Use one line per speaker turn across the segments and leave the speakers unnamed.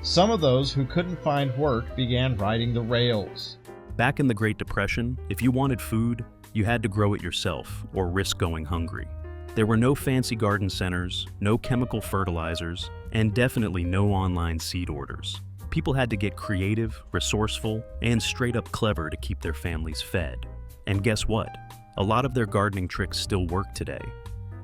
Some of those who couldn't find work began riding the rails.
Back in the Great Depression, if you wanted food, you had to grow it yourself or risk going hungry. There were no fancy garden centers, no chemical fertilizers, and definitely no online seed orders. People had to get creative, resourceful, and straight up clever to keep their families fed. And guess what? A lot of their gardening tricks still work today.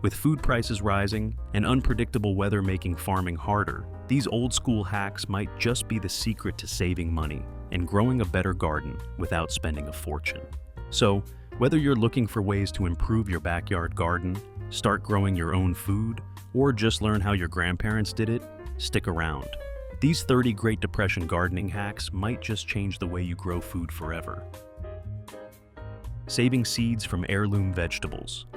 With food prices rising and unpredictable weather making farming harder, these old school hacks might just be the secret to saving money and growing a better garden without spending a fortune. So, whether you're looking for ways to improve your backyard garden, start growing your own food, or just learn how your grandparents did it, stick around. These 30 Great Depression gardening hacks might just change the way you grow food forever. Saving seeds from heirloom vegetables.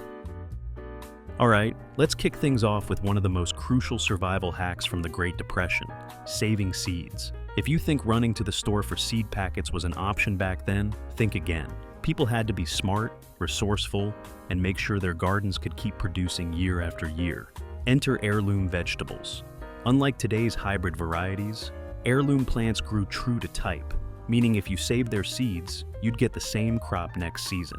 Alright, let's kick things off with one of the most crucial survival hacks from the Great Depression, saving seeds. If you think running to the store for seed packets was an option back then, think again. People had to be smart, resourceful, and make sure their gardens could keep producing year after year. Enter heirloom vegetables. Unlike today's hybrid varieties, heirloom plants grew true to type, meaning if you saved their seeds, you'd get the same crop next season.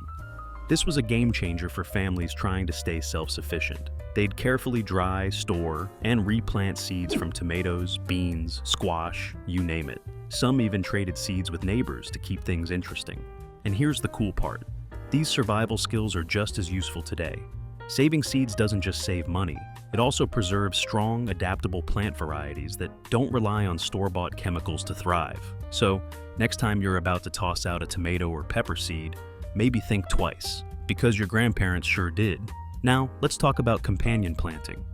This was a game changer for families trying to stay self-sufficient. They'd carefully dry, store, and replant seeds from tomatoes, beans, squash, you name it. Some even traded seeds with neighbors to keep things interesting. And here's the cool part. These survival skills are just as useful today. Saving seeds doesn't just save money, it also preserves strong, adaptable plant varieties that don't rely on store-bought chemicals to thrive. So, next time you're about to toss out a tomato or pepper seed, maybe think twice, because your grandparents sure did. Now, let's talk about companion planting.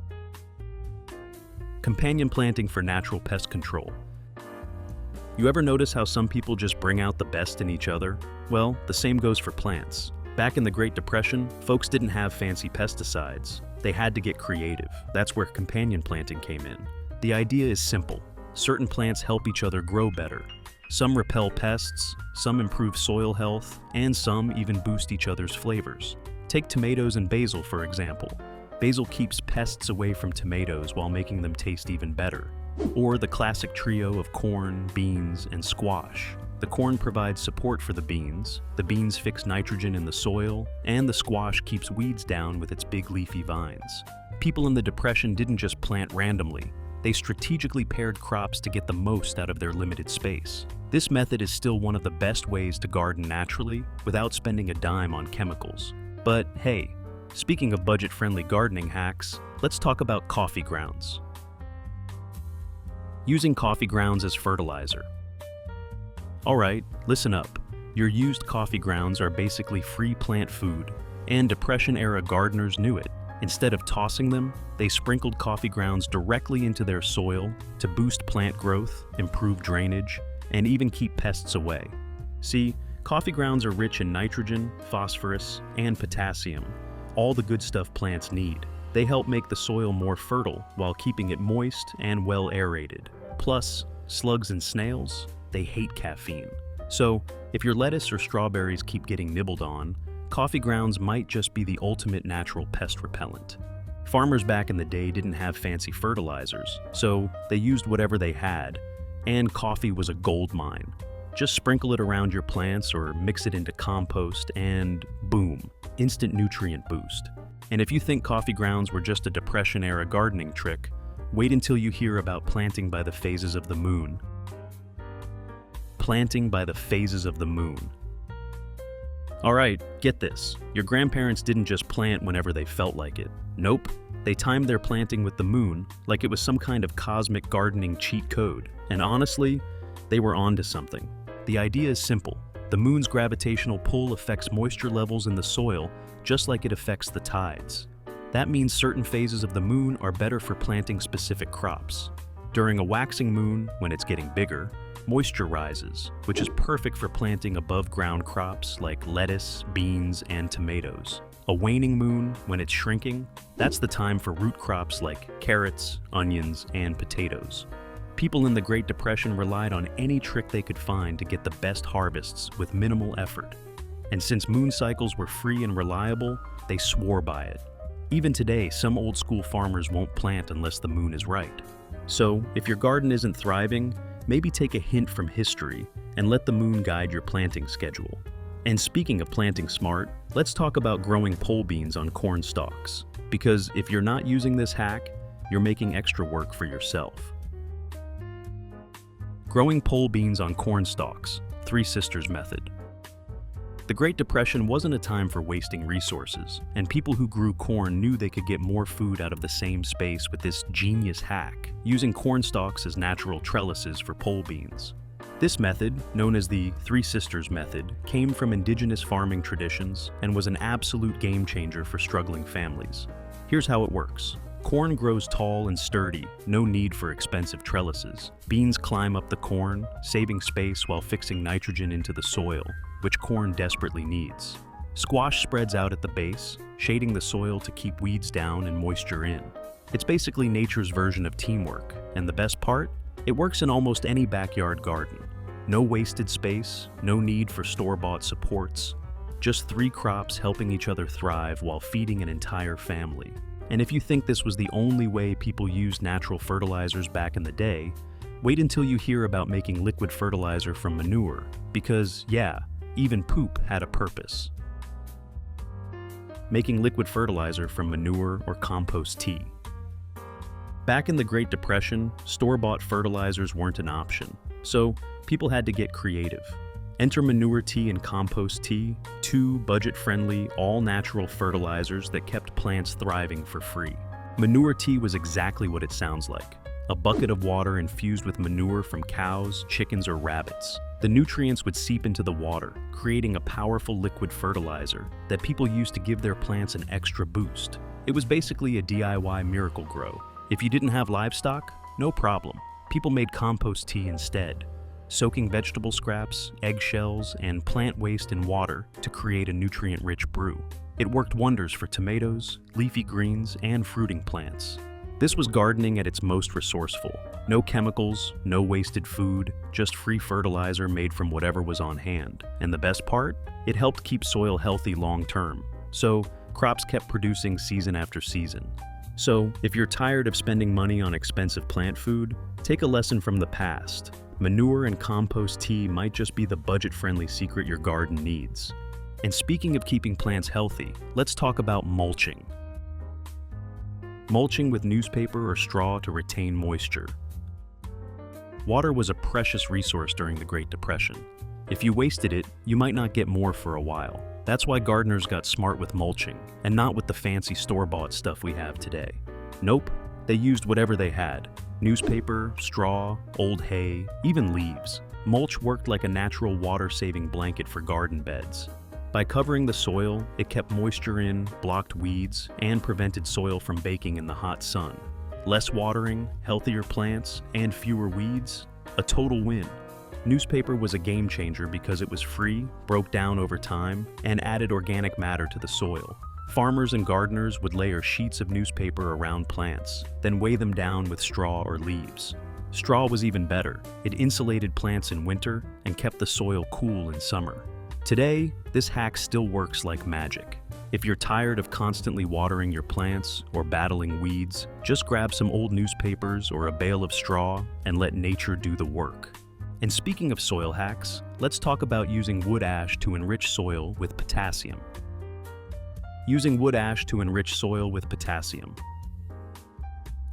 Companion planting for natural pest control. You ever notice how some people just bring out the best in each other? Well, the same goes for plants. Back in the Great Depression, folks didn't have fancy pesticides. They had to get creative. That's where companion planting came in. The idea is simple. Certain plants help each other grow better. Some repel pests, some improve soil health, and some even boost each other's flavors. Take tomatoes and basil, for example. Basil keeps pests away from tomatoes while making them taste even better. Or the classic trio of corn, beans, and squash. The corn provides support for the beans fix nitrogen in the soil, and the squash keeps weeds down with its big leafy vines. People in the Depression didn't just plant randomly. They strategically paired crops to get the most out of their limited space. This method is still one of the best ways to garden naturally without spending a dime on chemicals. But hey, speaking of budget-friendly gardening hacks, let's talk about coffee grounds. Using coffee grounds as fertilizer. Alright, listen up. Your used coffee grounds are basically free plant food, and Depression-era gardeners knew it. Instead of tossing them, they sprinkled coffee grounds directly into their soil to boost plant growth, improve drainage, and even keep pests away. See, coffee grounds are rich in nitrogen, phosphorus, and potassium, all the good stuff plants need. They help make the soil more fertile while keeping it moist and well aerated. Plus, slugs and snails, they hate caffeine. So, if your lettuce or strawberries keep getting nibbled on, coffee grounds might just be the ultimate natural pest repellent. Farmers back in the day didn't have fancy fertilizers, so they used whatever they had, and coffee was a gold mine. Just sprinkle it around your plants or mix it into compost and boom, instant nutrient boost. And if you think coffee grounds were just a Depression-era gardening trick, wait until you hear about planting by the phases of the moon. Planting by the phases of the moon. Alright, get this. Your grandparents didn't just plant whenever they felt like it. Nope. They timed their planting with the moon like it was some kind of cosmic gardening cheat code. And honestly, they were onto something. The idea is simple. The moon's gravitational pull affects moisture levels in the soil just like it affects the tides. That means certain phases of the moon are better for planting specific crops. During a waxing moon, when it's getting bigger, moisture rises, which is perfect for planting above-ground crops like lettuce, beans, and tomatoes. A waning moon, when it's shrinking, that's the time for root crops like carrots, onions, and potatoes. People in the Great Depression relied on any trick they could find to get the best harvests with minimal effort. And since moon cycles were free and reliable, they swore by it. Even today, some old-school farmers won't plant unless the moon is right. So, if your garden isn't thriving, maybe take a hint from history and let the moon guide your planting schedule. And speaking of planting smart, let's talk about growing pole beans on corn stalks. Because if you're not using this hack, you're making extra work for yourself. Growing pole beans on corn stalks, Three Sisters method. The Great Depression wasn't a time for wasting resources, and people who grew corn knew they could get more food out of the same space with this genius hack, using corn stalks as natural trellises for pole beans. This method, known as the Three Sisters method, came from indigenous farming traditions and was an absolute game changer for struggling families. Here's how it works. Corn grows tall and sturdy, no need for expensive trellises. Beans climb up the corn, saving space while fixing nitrogen into the soil, which corn desperately needs. Squash spreads out at the base, shading the soil to keep weeds down and moisture in. It's basically nature's version of teamwork, and the best part? It works in almost any backyard garden. No wasted space, no need for store-bought supports. Just 3 crops helping each other thrive while feeding an entire family. And if you think this was the only way people used natural fertilizers back in the day, wait until you hear about making liquid fertilizer from manure, because yeah, even poop had a purpose. Making liquid fertilizer from manure or compost tea. Back in the Great Depression, store-bought fertilizers weren't an option, so people had to get creative. Enter manure tea and compost tea, 2 budget-friendly, all-natural fertilizers that kept plants thriving for free. Manure tea was exactly what it sounds like. A bucket of water infused with manure from cows, chickens, or rabbits. The nutrients would seep into the water, creating a powerful liquid fertilizer that people used to give their plants an extra boost. It was basically a DIY miracle grow. If you didn't have livestock, no problem. People made compost tea instead, soaking vegetable scraps, eggshells, and plant waste in water to create a nutrient-rich brew. It worked wonders for tomatoes, leafy greens, and fruiting plants. This was gardening at its most resourceful. No chemicals, no wasted food, just free fertilizer made from whatever was on hand. And the best part? It helped keep soil healthy long-term. So, crops kept producing season after season. So, if you're tired of spending money on expensive plant food, take a lesson from the past. Manure and compost tea might just be the budget-friendly secret your garden needs. And speaking of keeping plants healthy, let's talk about mulching. Mulching with newspaper or straw to retain moisture. Water was a precious resource during the Great Depression. If you wasted it, you might not get more for a while. That's why gardeners got smart with mulching, and not with the fancy store-bought stuff we have today. Nope, they used whatever they had. Newspaper, straw, old hay, even leaves. Mulch worked like a natural water-saving blanket for garden beds. By covering the soil, it kept moisture in, blocked weeds, and prevented soil from baking in the hot sun. Less watering, healthier plants, and fewer weeds, a total win. Newspaper was a game changer because it was free, broke down over time, and added organic matter to the soil. Farmers and gardeners would layer sheets of newspaper around plants, then weigh them down with straw or leaves. Straw was even better. It insulated plants in winter and kept the soil cool in summer. Today, this hack still works like magic. If you're tired of constantly watering your plants or battling weeds, just grab some old newspapers or a bale of straw and let nature do the work. And speaking of soil hacks, let's talk about using wood ash to enrich soil with potassium. Using wood ash to enrich soil with potassium.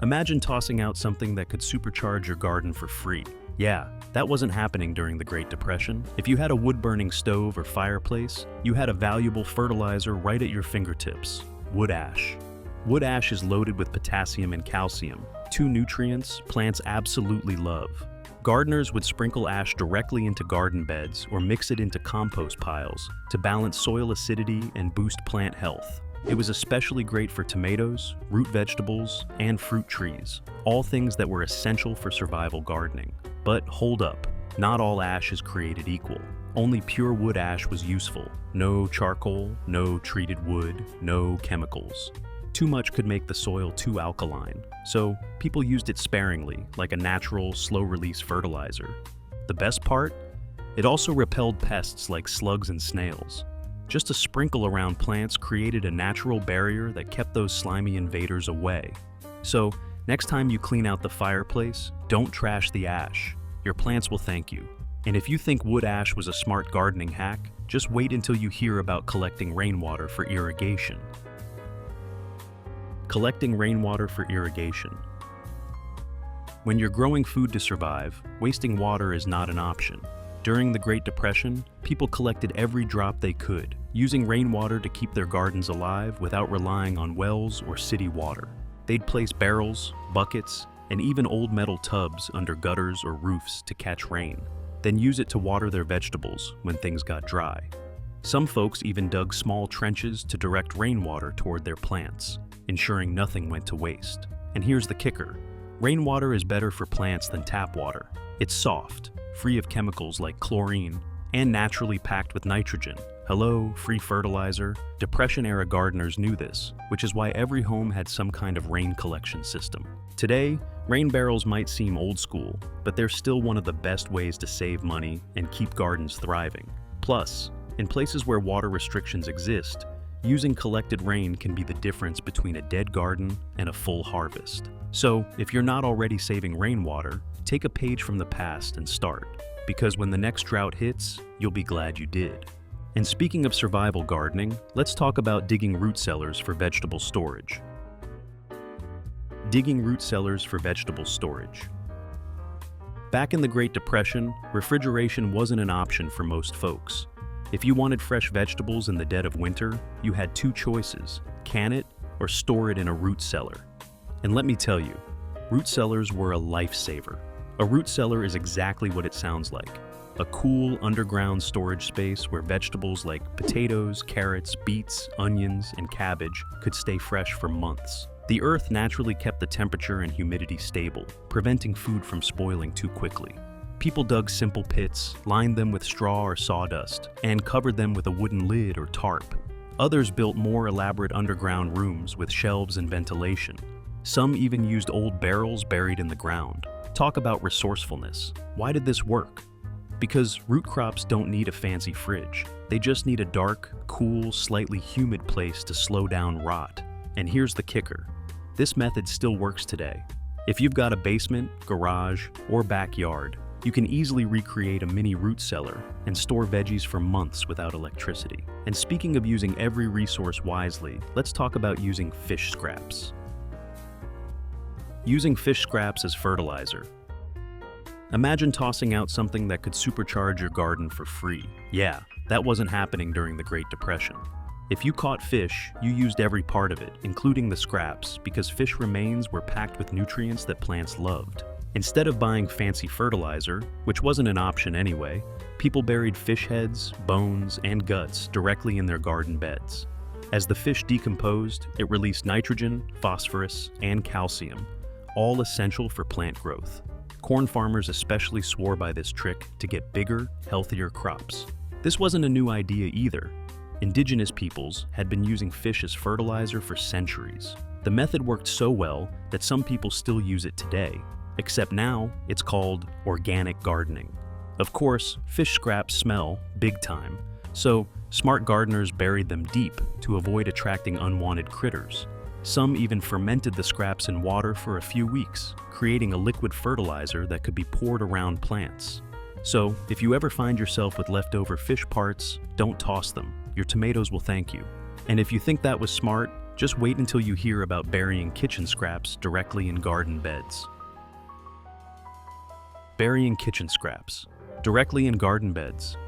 Imagine tossing out something that could supercharge your garden for free. Yeah, that wasn't happening during the Great Depression. If you had a wood-burning stove or fireplace, you had a valuable fertilizer right at your fingertips: wood ash. Wood ash is loaded with potassium and calcium, 2 nutrients plants absolutely love. Gardeners would sprinkle ash directly into garden beds or mix it into compost piles to balance soil acidity and boost plant health. It was especially great for tomatoes, root vegetables, and fruit trees, all things that were essential for survival gardening. But hold up, not all ash is created equal. Only pure wood ash was useful. No charcoal, no treated wood, no chemicals. Too much could make the soil too alkaline, so people used it sparingly, like a natural, slow-release fertilizer. The best part? It also repelled pests like slugs and snails. Just a sprinkle around plants created a natural barrier that kept those slimy invaders away. So, Next time you clean out the fireplace, don't trash the ash. Your plants will thank you. And if you think wood ash was a smart gardening hack, just wait until you hear about collecting rainwater for irrigation. Collecting rainwater for irrigation. When you're growing food to survive, wasting water is not an option. During the Great Depression, people collected every drop they could, using rainwater to keep their gardens alive without relying on wells or city water. They'd place barrels, buckets, and even old metal tubs under gutters or roofs to catch rain, then use it to water their vegetables when things got dry. Some folks even dug small trenches to direct rainwater toward their plants, ensuring nothing went to waste. And here's the kicker. Rainwater is better for plants than tap water. It's soft, free of chemicals like chlorine, and naturally packed with nitrogen. Hello, free fertilizer. Depression-era gardeners knew this, which is why every home had some kind of rain collection system. Today, rain barrels might seem old school, but they're still one of the best ways to save money and keep gardens thriving. Plus, in places where water restrictions exist, using collected rain can be the difference between a dead garden and a full harvest. So, if you're not already saving rainwater, take a page from the past and start, because when the next drought hits, you'll be glad you did. And speaking of survival gardening, let's talk about digging root cellars for vegetable storage. Digging root cellars for vegetable storage. Back in the Great Depression, refrigeration wasn't an option for most folks. If you wanted fresh vegetables in the dead of winter, you had two choices: can it or store it in a root cellar. And let me tell you, root cellars were a lifesaver. A root cellar is exactly what it sounds like. A cool underground storage space where vegetables like potatoes, carrots, beets, onions, and cabbage could stay fresh for months. The earth naturally kept the temperature and humidity stable, preventing food from spoiling too quickly. People dug simple pits, lined them with straw or sawdust, and covered them with a wooden lid or tarp. Others built more elaborate underground rooms with shelves and ventilation. Some even used old barrels buried in the ground. Talk about resourcefulness. Why did this work? Because root crops don't need a fancy fridge. They just need a dark, cool, slightly humid place to slow down rot. And here's the kicker. This method still works today. If you've got a basement, garage, or backyard, you can easily recreate a mini root cellar and store veggies for months without electricity. And speaking of using every resource wisely, let's talk about using fish scraps. Using fish scraps as fertilizer. Imagine tossing out something that could supercharge your garden for free. Yeah, that wasn't happening during the Great Depression. If you caught fish, you used every part of it, including the scraps, because fish remains were packed with nutrients that plants loved. Instead of buying fancy fertilizer, which wasn't an option anyway, people buried fish heads, bones, and guts directly in their garden beds. As the fish decomposed, it released nitrogen, phosphorus, and calcium, all essential for plant growth. Corn farmers especially swore by this trick to get bigger, healthier crops. This wasn't a new idea either. Indigenous peoples had been using fish as fertilizer for centuries. The method worked so well that some people still use it today, except now it's called organic gardening. Of course, fish scraps smell big time, so smart gardeners buried them deep to avoid attracting unwanted critters. Some even fermented the scraps in water for a few weeks, creating a liquid fertilizer that could be poured around plants. So, if you ever find yourself with leftover fish parts, don't toss them. Your tomatoes will thank you. And if you think that was smart, just wait until you hear about burying kitchen scraps directly in garden beds. Burying kitchen scraps directly in garden beds.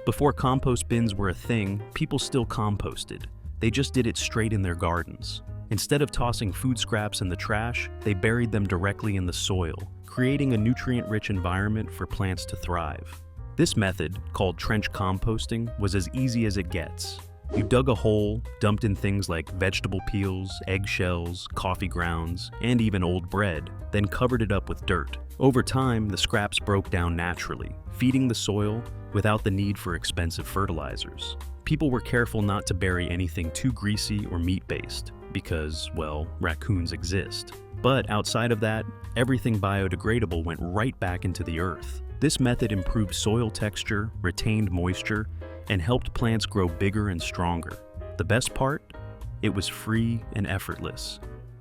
Before compost bins were a thing, people still composted. They just did it straight in their gardens. Instead of tossing food scraps in the trash, they buried them directly in the soil, creating a nutrient-rich environment for plants to thrive. This method, called trench composting, was as easy as it gets. You dug a hole, dumped in things like vegetable peels, eggshells, coffee grounds, and even old bread, then covered it up with dirt. Over time, the scraps broke down naturally, feeding the soil without the need for expensive fertilizers. People were careful not to bury anything too greasy or meat-based, because, well, raccoons exist. But outside of that, everything biodegradable went right back into the earth. This method improved soil texture, retained moisture, and helped plants grow bigger and stronger. The best part? It was free and effortless.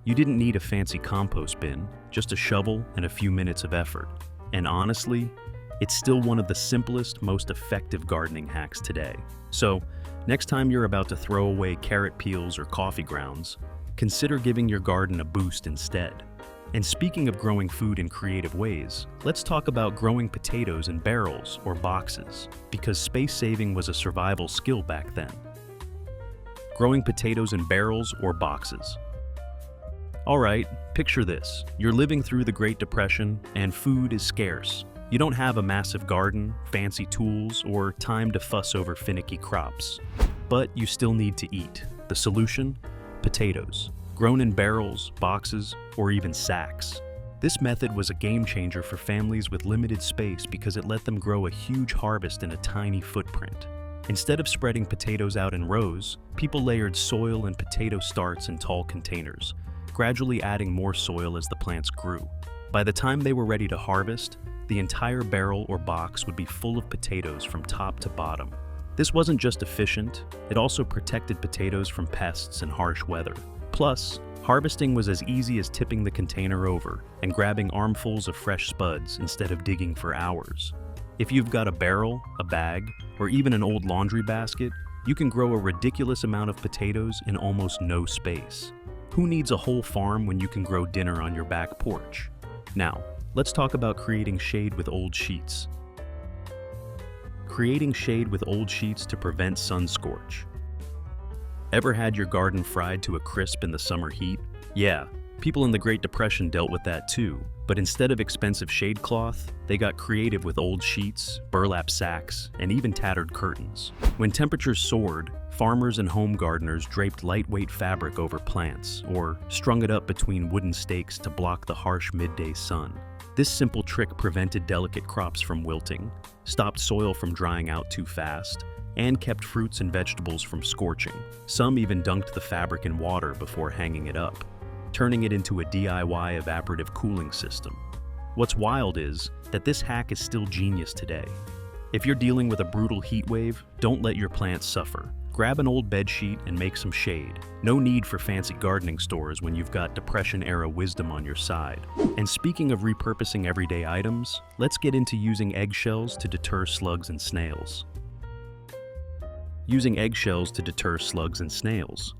You didn't need a fancy compost bin, just a shovel and a few minutes of effort. And honestly, it's still one of the simplest, most effective gardening hacks today. So, next time you're about to throw away carrot peels or coffee grounds, consider giving your garden a boost instead. And speaking of growing food in creative ways, let's talk about growing potatoes in barrels or boxes, because space saving was a survival skill back then. Growing potatoes in barrels or boxes. Alright, picture this. You're living through the Great Depression and food is scarce. You don't have a massive garden, fancy tools, or time to fuss over finicky crops. But you still need to eat. The solution? Potatoes. Grown in barrels, boxes, or even sacks. This method was a game changer for families with limited space because it let them grow a huge harvest in a tiny footprint. Instead of spreading potatoes out in rows, people layered soil and potato starts in tall containers, gradually adding more soil as the plants grew. By the time they were ready to harvest, the entire barrel or box would be full of potatoes from top to bottom. This wasn't just efficient, it also protected potatoes from pests and harsh weather. Plus, harvesting was as easy as tipping the container over and grabbing armfuls of fresh spuds instead of digging for hours. If you've got a barrel, a bag, or even an old laundry basket, you can grow a ridiculous amount of potatoes in almost no space. Who needs a whole farm when you can grow dinner on your back porch? Now, let's talk about creating shade with old sheets. Creating shade with old sheets to prevent sun scorch. Ever had your garden fried to a crisp in the summer heat? Yeah, people in the Great Depression dealt with that too, but instead of expensive shade cloth, they got creative with old sheets, burlap sacks, and even tattered curtains. When temperatures soared, farmers and home gardeners draped lightweight fabric over plants, or strung it up between wooden stakes to block the harsh midday sun. This simple trick prevented delicate crops from wilting, stopped soil from drying out too fast, and kept fruits and vegetables from scorching. Some even dunked the fabric in water before hanging it up, turning it into a DIY evaporative cooling system. What's wild is that this hack is still genius today. If you're dealing with a brutal heat wave, don't let your plants suffer. Grab an old bed sheet and make some shade. No need for fancy gardening stores when you've got Depression-era wisdom on your side. And speaking of repurposing everyday items, let's get into using eggshells to deter slugs and snails. Using eggshells to deter slugs and snails.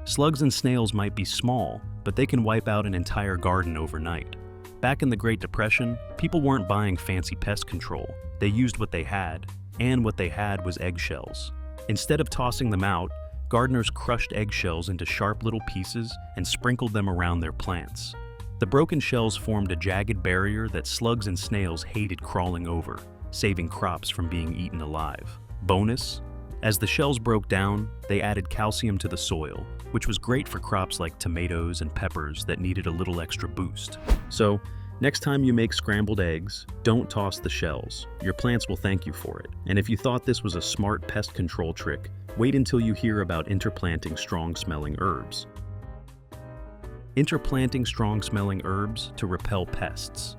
Slugs and snails might be small, but they can wipe out an entire garden overnight. Back in the Great Depression, people weren't buying fancy pest control. They used what they had, and what they had was eggshells. Instead of tossing them out, gardeners crushed eggshells into sharp little pieces and sprinkled them around their plants. The broken shells formed a jagged barrier that slugs and snails hated crawling over, saving crops from being eaten alive. Bonus: as the shells broke down, they added calcium to the soil, which was great for crops like tomatoes and peppers that needed a little extra boost. So, next time you make scrambled eggs, don't toss the shells. Your plants will thank you for it. And if you thought this was a smart pest control trick, wait until you hear about interplanting strong-smelling herbs. Interplanting strong-smelling herbs to repel pests.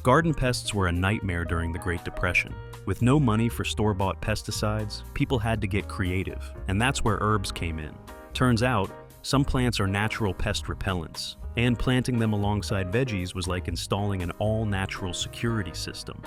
Garden pests were a nightmare during the Great Depression. With no money for store-bought pesticides, people had to get creative, and that's where herbs came in. Turns out, some plants are natural pest repellents, and planting them alongside veggies was like installing an all-natural security system.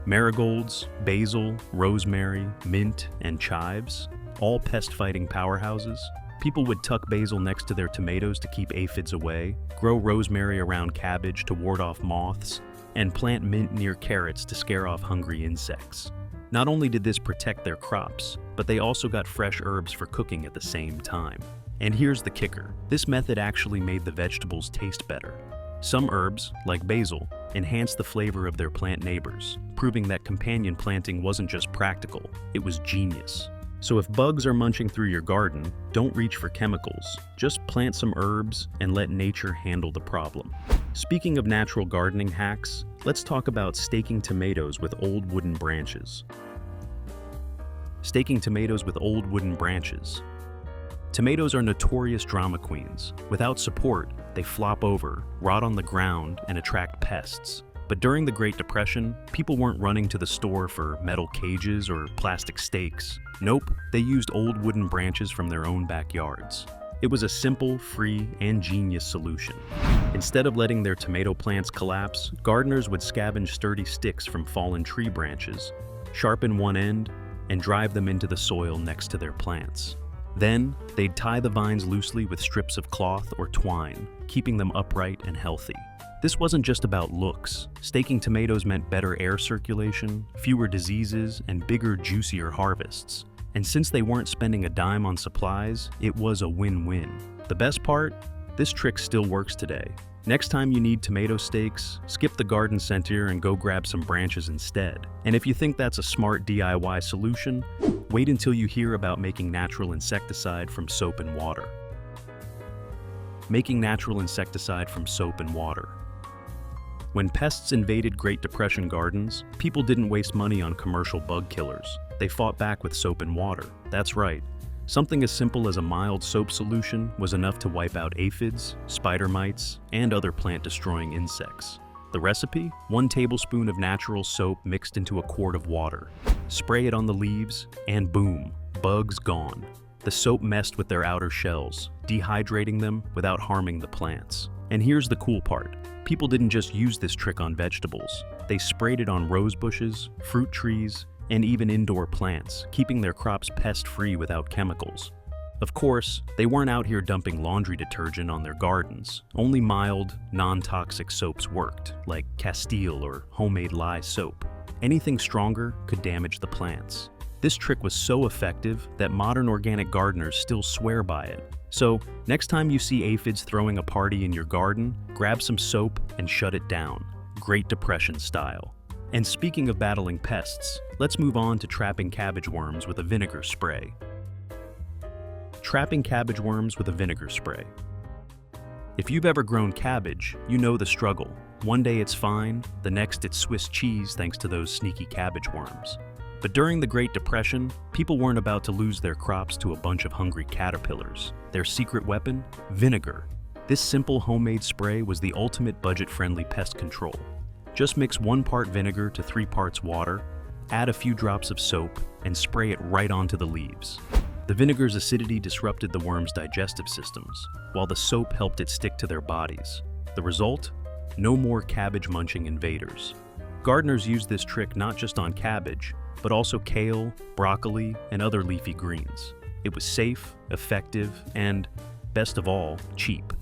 Marigolds, basil, rosemary, mint, and chives, all pest-fighting powerhouses. People would tuck basil next to their tomatoes to keep aphids away, grow rosemary around cabbage to ward off moths, and plant mint near carrots to scare off hungry insects. Not only did this protect their crops, but they also got fresh herbs for cooking at the same time. And here's the kicker: this method actually made the vegetables taste better. Some herbs, like basil, enhanced the flavor of their plant neighbors, proving that companion planting wasn't just practical, it was genius. So if bugs are munching through your garden, don't reach for chemicals. Just plant some herbs and let nature handle the problem. Speaking of natural gardening hacks, let's talk about staking tomatoes with old wooden branches. Staking tomatoes with old wooden branches. Tomatoes are notorious drama queens. Without support, they flop over, rot on the ground, and attract pests. But during the Great Depression, people weren't running to the store for metal cages or plastic stakes. Nope, they used old wooden branches from their own backyards. It was a simple, free, and genius solution. Instead of letting their tomato plants collapse, gardeners would scavenge sturdy sticks from fallen tree branches, sharpen one end, and drive them into the soil next to their plants. Then, they'd tie the vines loosely with strips of cloth or twine, keeping them upright and healthy. This wasn't just about looks. Staking tomatoes meant better air circulation, fewer diseases, and bigger, juicier harvests. And since they weren't spending a dime on supplies, it was a win-win. The best part? This trick still works today. Next time you need tomato stakes, skip the garden center and go grab some branches instead. And if you think that's a smart DIY solution, wait until you hear about making natural insecticide from soap and water. Making natural insecticide from soap and water. When pests invaded Great Depression gardens, people didn't waste money on commercial bug killers. They fought back with soap and water. That's right. Something as simple as a mild soap solution was enough to wipe out aphids, spider mites, and other plant-destroying insects. The recipe? 1 tablespoon of natural soap mixed into a quart of water. Spray it on the leaves, and boom, bugs gone. The soap messed with their outer shells, dehydrating them without harming the plants. And here's the cool part. People didn't just use this trick on vegetables. They sprayed it on rose bushes, fruit trees, and even indoor plants, keeping their crops pest-free without chemicals. Of course, they weren't out here dumping laundry detergent on their gardens. Only mild, non-toxic soaps worked, like Castile or homemade lye soap. Anything stronger could damage the plants. This trick was so effective that modern organic gardeners still swear by it. So, next time you see aphids throwing a party in your garden, grab some soap and shut it down, Great Depression style. And speaking of battling pests, let's move on to trapping cabbage worms with a vinegar spray. Trapping cabbage worms with a vinegar spray. If you've ever grown cabbage, you know the struggle. One day it's fine, the next it's Swiss cheese thanks to those sneaky cabbage worms. But during the Great Depression, people weren't about to lose their crops to a bunch of hungry caterpillars. Their secret weapon? Vinegar. This simple homemade spray was the ultimate budget-friendly pest control. Just mix 1 part vinegar to 3 parts water, add a few drops of soap, and spray it right onto the leaves. The vinegar's acidity disrupted the worms' digestive systems, while the soap helped it stick to their bodies. The result? No more cabbage-munching invaders. Gardeners used this trick not just on cabbage, but also kale, broccoli, and other leafy greens. It was safe, effective, and, best of all, cheap.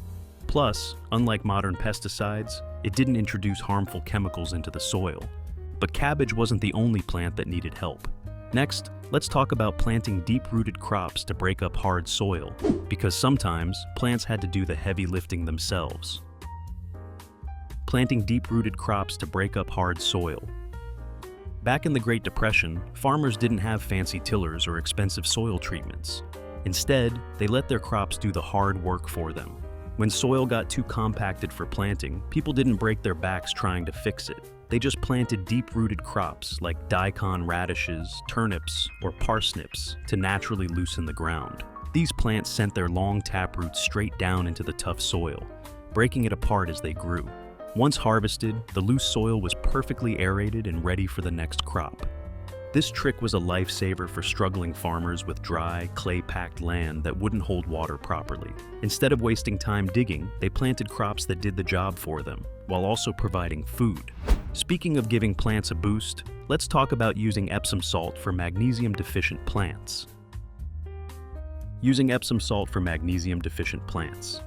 Plus, unlike modern pesticides, it didn't introduce harmful chemicals into the soil. But cabbage wasn't the only plant that needed help. Next, let's talk about planting deep-rooted crops to break up hard soil, because sometimes plants had to do the heavy lifting themselves. Planting deep-rooted crops to break up hard soil. Back in the Great Depression, farmers didn't have fancy tillers or expensive soil treatments. Instead, they let their crops do the hard work for them. When soil got too compacted for planting, people didn't break their backs trying to fix it. They just planted deep-rooted crops like daikon radishes, turnips, or parsnips to naturally loosen the ground. These plants sent their long taproots straight down into the tough soil, breaking it apart as they grew. Once harvested, the loose soil was perfectly aerated and ready for the next crop. This trick was a lifesaver for struggling farmers with dry, clay-packed land that wouldn't hold water properly. Instead of wasting time digging, they planted crops that did the job for them, while also providing food. Speaking of giving plants a boost, let's talk about using Epsom salt for magnesium-deficient plants. Using Epsom salt for magnesium-deficient plants.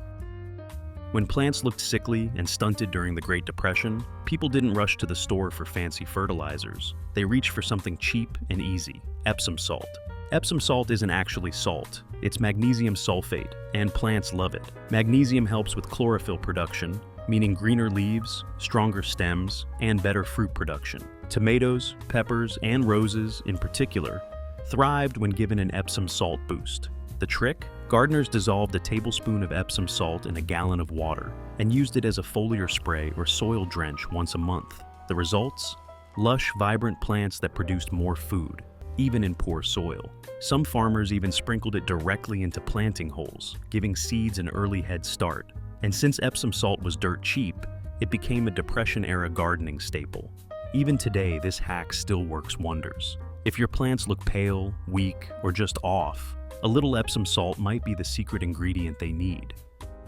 When plants looked sickly and stunted during the Great Depression, people didn't rush to the store for fancy fertilizers. They reached for something cheap and easy: Epsom salt. Epsom salt isn't actually salt. It's magnesium sulfate, and plants love it. Magnesium helps with chlorophyll production, meaning greener leaves, stronger stems, and better fruit production. Tomatoes, peppers, and roses, in particular, thrived when given an Epsom salt boost. The trick? Gardeners dissolved a tablespoon of Epsom salt in a gallon of water and used it as a foliar spray or soil drench once a month. The results? Lush, vibrant plants that produced more food, even in poor soil. Some farmers even sprinkled it directly into planting holes, giving seeds an early head start. And since Epsom salt was dirt cheap, it became a Depression-era gardening staple. Even today, this hack still works wonders. If your plants look pale, weak, or just off, A little Epsom salt might be the secret ingredient they need.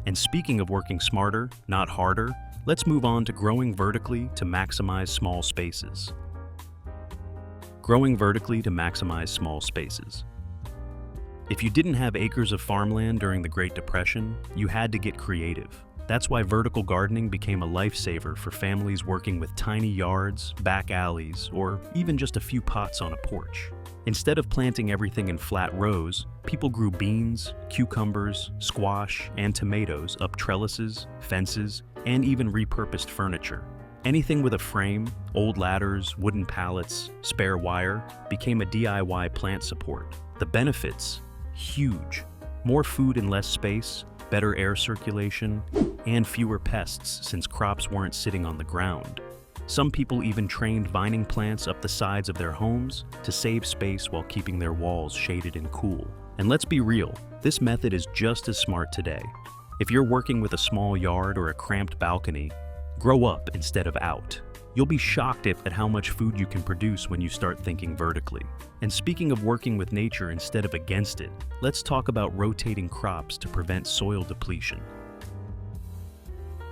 And speaking of working smarter, not harder, let's move on to growing vertically to maximize small spaces. Growing vertically to maximize small spaces. If you didn't have acres of farmland during the Great Depression, you had to get creative. That's why vertical gardening became a lifesaver for families working with tiny yards, back alleys, or even just a few pots on a porch. Instead of planting everything in flat rows, people grew beans, cucumbers, squash, and tomatoes up trellises, fences, and even repurposed furniture. Anything with a frame, old ladders, wooden pallets, spare wire, became a DIY plant support. The benefits? Huge. More food in less space, better air circulation, and fewer pests since crops weren't sitting on the ground. Some people even trained vining plants up the sides of their homes to save space while keeping their walls shaded and cool. And let's be real, this method is just as smart today. If you're working with a small yard or a cramped balcony, grow up instead of out. You'll be shocked at how much food you can produce when you start thinking vertically. And speaking of working with nature instead of against it, let's talk about rotating crops to prevent soil depletion.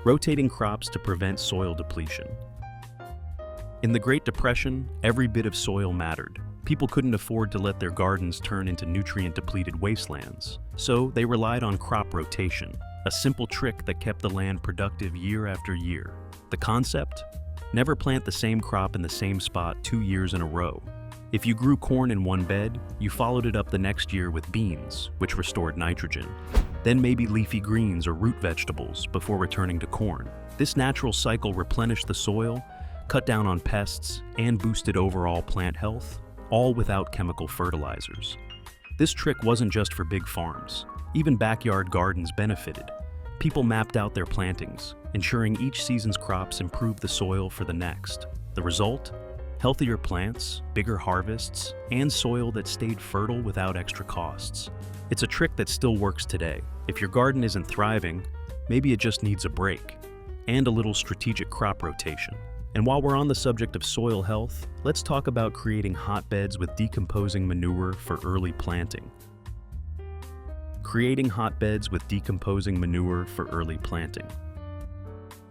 Rotating crops to prevent soil depletion. In the Great Depression, every bit of soil mattered. People couldn't afford to let their gardens turn into nutrient-depleted wastelands, so they relied on crop rotation, a simple trick that kept the land productive year after year. The concept? Never plant the same crop in the same spot 2 years in a row. If you grew corn in one bed, you followed it up the next year with beans, which restored nitrogen. Then maybe leafy greens or root vegetables before returning to corn. This natural cycle replenished the soil, cut down on pests, and boosted overall plant health, all without chemical fertilizers. This trick wasn't just for big farms. Even backyard gardens benefited. People mapped out their plantings, ensuring each season's crops improved the soil for the next. The result? Healthier plants, bigger harvests, and soil that stayed fertile without extra costs. It's a trick that still works today. If your garden isn't thriving, maybe it just needs a break, and a little strategic crop rotation. And while we're on the subject of soil health, let's talk about creating hotbeds with decomposing manure for early planting. Creating hotbeds with decomposing manure for early planting.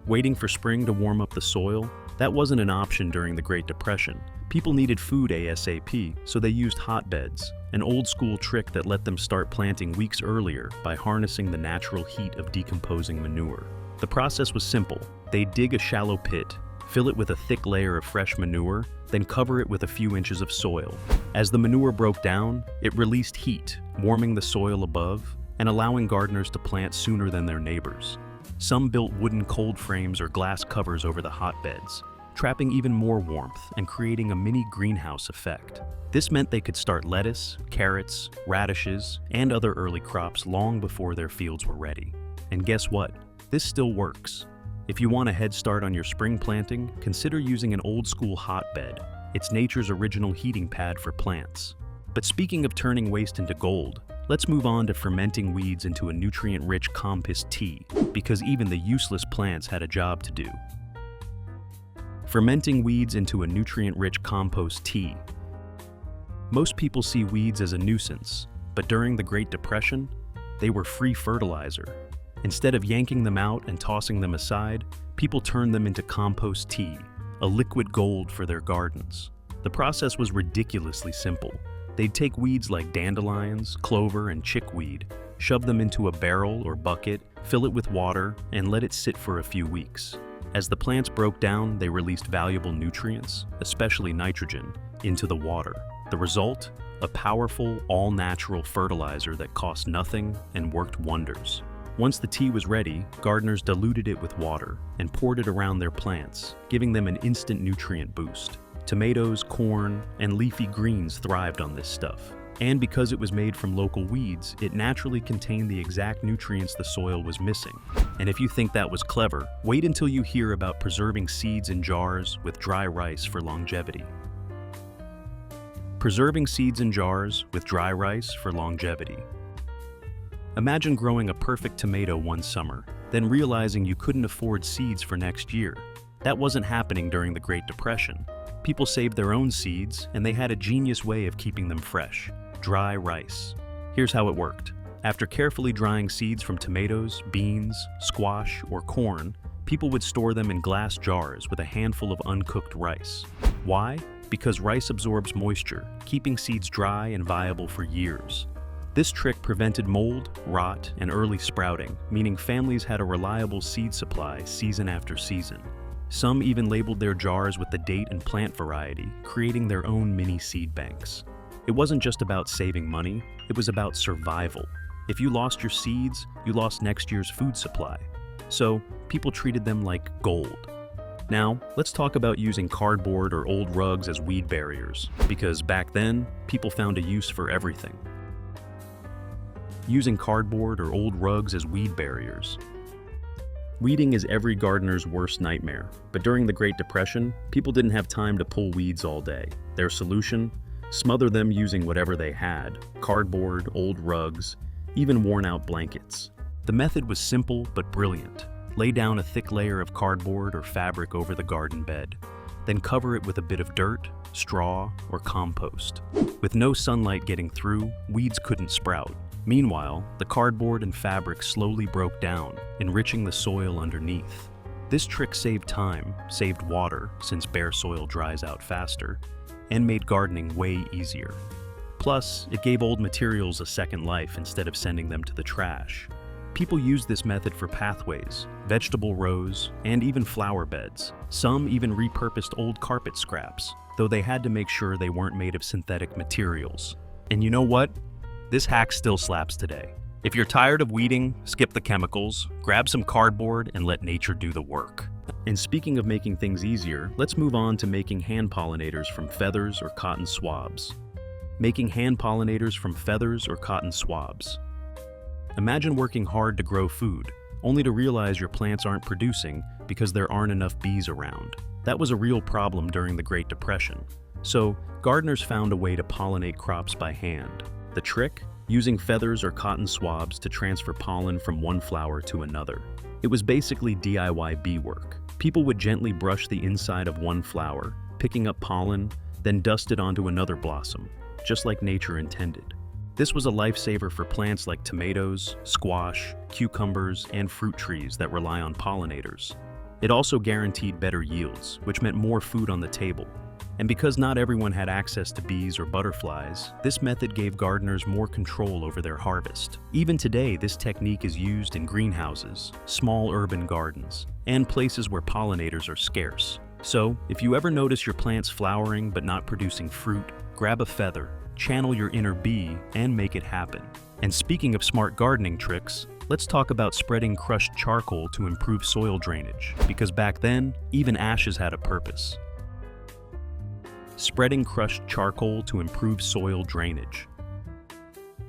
Waiting for spring to warm up the soil? That wasn't an option during the Great Depression. People needed food ASAP, so they used hotbeds, an old-school trick that let them start planting weeks earlier by harnessing the natural heat of decomposing manure. The process was simple. They'd dig a shallow pit, fill it with a thick layer of fresh manure, then cover it with a few inches of soil. As the manure broke down, it released heat, warming the soil above and allowing gardeners to plant sooner than their neighbors. Some built wooden cold frames or glass covers over the hotbeds, trapping even more warmth and creating a mini greenhouse effect. This meant they could start lettuce, carrots, radishes, and other early crops long before their fields were ready. And guess what? This still works. If you want a head start on your spring planting, consider using an old-school hotbed. It's nature's original heating pad for plants. But speaking of turning waste into gold, let's move on to fermenting weeds into a nutrient-rich compost tea, because even the useless plants had a job to do. Fermenting weeds into a nutrient-rich compost tea. Most people see weeds as a nuisance, but during the Great Depression, they were free fertilizer. Instead of yanking them out and tossing them aside, people turned them into compost tea, a liquid gold for their gardens. The process was ridiculously simple. They'd take weeds like dandelions, clover, and chickweed, shove them into a barrel or bucket, fill it with water, and let it sit for a few weeks. As the plants broke down, they released valuable nutrients, especially nitrogen, into the water. The result? A powerful, all-natural fertilizer that cost nothing and worked wonders. Once the tea was ready, gardeners diluted it with water and poured it around their plants, giving them an instant nutrient boost. Tomatoes, corn, and leafy greens thrived on this stuff. And because it was made from local weeds, it naturally contained the exact nutrients the soil was missing. And if you think that was clever, wait until you hear about preserving seeds in jars with dry rice for longevity. Preserving seeds in jars with dry rice for longevity. Imagine growing a perfect tomato one summer, then realizing you couldn't afford seeds for next year. That wasn't happening during the Great Depression. People saved their own seeds, and they had a genius way of keeping them fresh: dry rice. Here's how it worked. After carefully drying seeds from tomatoes, beans, squash, or corn, people would store them in glass jars with a handful of uncooked rice. Why? Because rice absorbs moisture, keeping seeds dry and viable for years. This trick prevented mold, rot, and early sprouting, meaning families had a reliable seed supply season after season. Some even labeled their jars with the date and plant variety, creating their own mini seed banks. It wasn't just about saving money, it was about survival. If you lost your seeds, you lost next year's food supply. So, people treated them like gold. Now, let's talk about using cardboard or old rugs as weed barriers, because back then, people found a use for everything. Using cardboard or old rugs as weed barriers. Weeding is every gardener's worst nightmare, but during the Great Depression, people didn't have time to pull weeds all day. Their solution? Smother them using whatever they had: cardboard, old rugs, even worn-out blankets. The method was simple but brilliant. Lay down a thick layer of cardboard or fabric over the garden bed, then cover it with a bit of dirt, straw, or compost. With no sunlight getting through, weeds couldn't sprout. Meanwhile, the cardboard and fabric slowly broke down, enriching the soil underneath. This trick saved time, saved water, since bare soil dries out faster, and made gardening way easier. Plus, it gave old materials a second life instead of sending them to the trash. People used this method for pathways, vegetable rows, and even flower beds. Some even repurposed old carpet scraps, though they had to make sure they weren't made of synthetic materials. And you know what? This hack still slaps today. If you're tired of weeding, skip the chemicals, grab some cardboard, and let nature do the work. And speaking of making things easier, let's move on to making hand pollinators from feathers or cotton swabs. Making hand pollinators from feathers or cotton swabs. Imagine working hard to grow food, only to realize your plants aren't producing because there aren't enough bees around. That was a real problem during the Great Depression. So, gardeners found a way to pollinate crops by hand. The trick? Using feathers or cotton swabs to transfer pollen from one flower to another. It was basically DIY bee work. People would gently brush the inside of one flower, picking up pollen, then dust it onto another blossom, just like nature intended. This was a lifesaver for plants like tomatoes, squash, cucumbers, and fruit trees that rely on pollinators. It also guaranteed better yields, which meant more food on the table. And because not everyone had access to bees or butterflies, this method gave gardeners more control over their harvest. Even today, this technique is used in greenhouses, small urban gardens, and places where pollinators are scarce. So, if you ever notice your plants flowering but not producing fruit, grab a feather, channel your inner bee, and make it happen. And speaking of smart gardening tricks, let's talk about spreading crushed charcoal to improve soil drainage, because back then, even ashes had a purpose. Spreading crushed charcoal to improve soil drainage.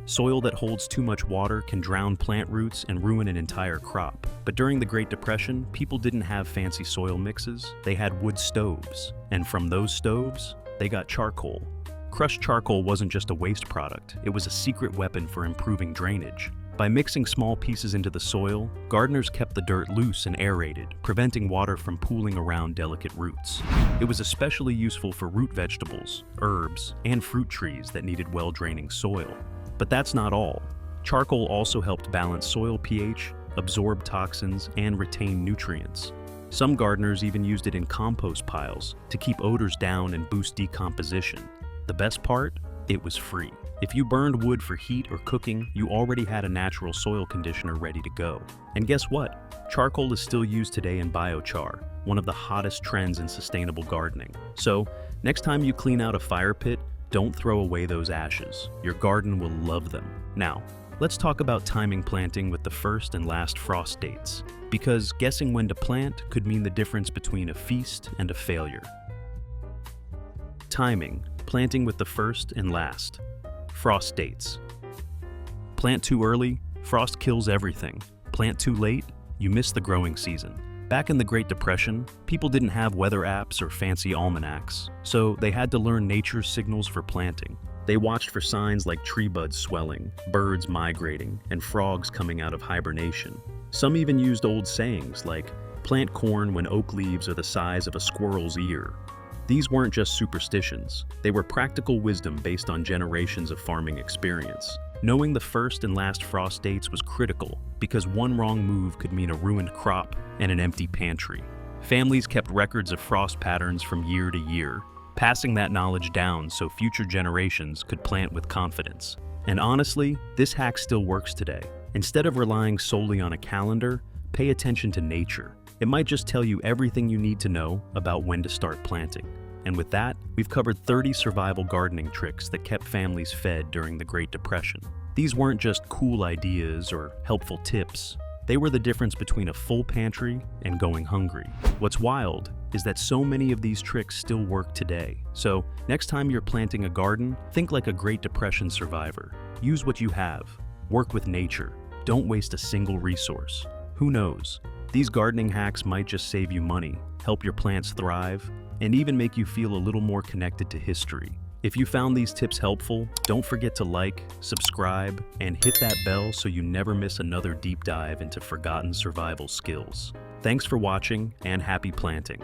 Soil that holds too much water can drown plant roots and ruin an entire crop. But during the Great Depression, people didn't have fancy soil mixes, they had wood stoves. And from those stoves, they got charcoal. Crushed charcoal wasn't just a waste product, it was a secret weapon for improving drainage. By mixing small pieces into the soil, gardeners kept the dirt loose and aerated, preventing water from pooling around delicate roots. It was especially useful for root vegetables, herbs, and fruit trees that needed well-draining soil. But that's not all. Charcoal also helped balance soil pH, absorb toxins, and retain nutrients. Some gardeners even used it in compost piles to keep odors down and boost decomposition. The best part? It was free. If you burned wood for heat or cooking, you already had a natural soil conditioner ready to go. And guess what? Charcoal is still used today in biochar, one of the hottest trends in sustainable gardening. So, next time you clean out a fire pit, don't throw away those ashes. Your garden will love them. Now, let's talk about timing planting with the first and last frost dates, because guessing when to plant could mean the difference between a feast and a failure. Timing, planting with the first and last. Frost dates. Plant too early, frost kills everything. Plant too late, you miss the growing season. Back in the Great Depression, people didn't have weather apps or fancy almanacs, so they had to learn nature's signals for planting. They watched for signs like tree buds swelling, birds migrating, and frogs coming out of hibernation. Some even used old sayings like, "Plant corn when oak leaves are the size of a squirrel's ear." These weren't just superstitions, they were practical wisdom based on generations of farming experience. Knowing the first and last frost dates was critical because one wrong move could mean a ruined crop and an empty pantry. Families kept records of frost patterns from year to year, passing that knowledge down so future generations could plant with confidence. And honestly, this hack still works today. Instead of relying solely on a calendar, pay attention to nature. It might just tell you everything you need to know about when to start planting. And with that, we've covered 30 survival gardening tricks that kept families fed during the Great Depression. These weren't just cool ideas or helpful tips. They were the difference between a full pantry and going hungry. What's wild is that so many of these tricks still work today. So next time you're planting a garden, think like a Great Depression survivor. Use what you have. Work with nature. Don't waste a single resource. Who knows? These gardening hacks might just save you money, help your plants thrive, and even make you feel a little more connected to history. If you found these tips helpful, don't forget to like, subscribe, and hit that bell so you never miss another deep dive into forgotten survival skills. Thanks for watching and happy planting.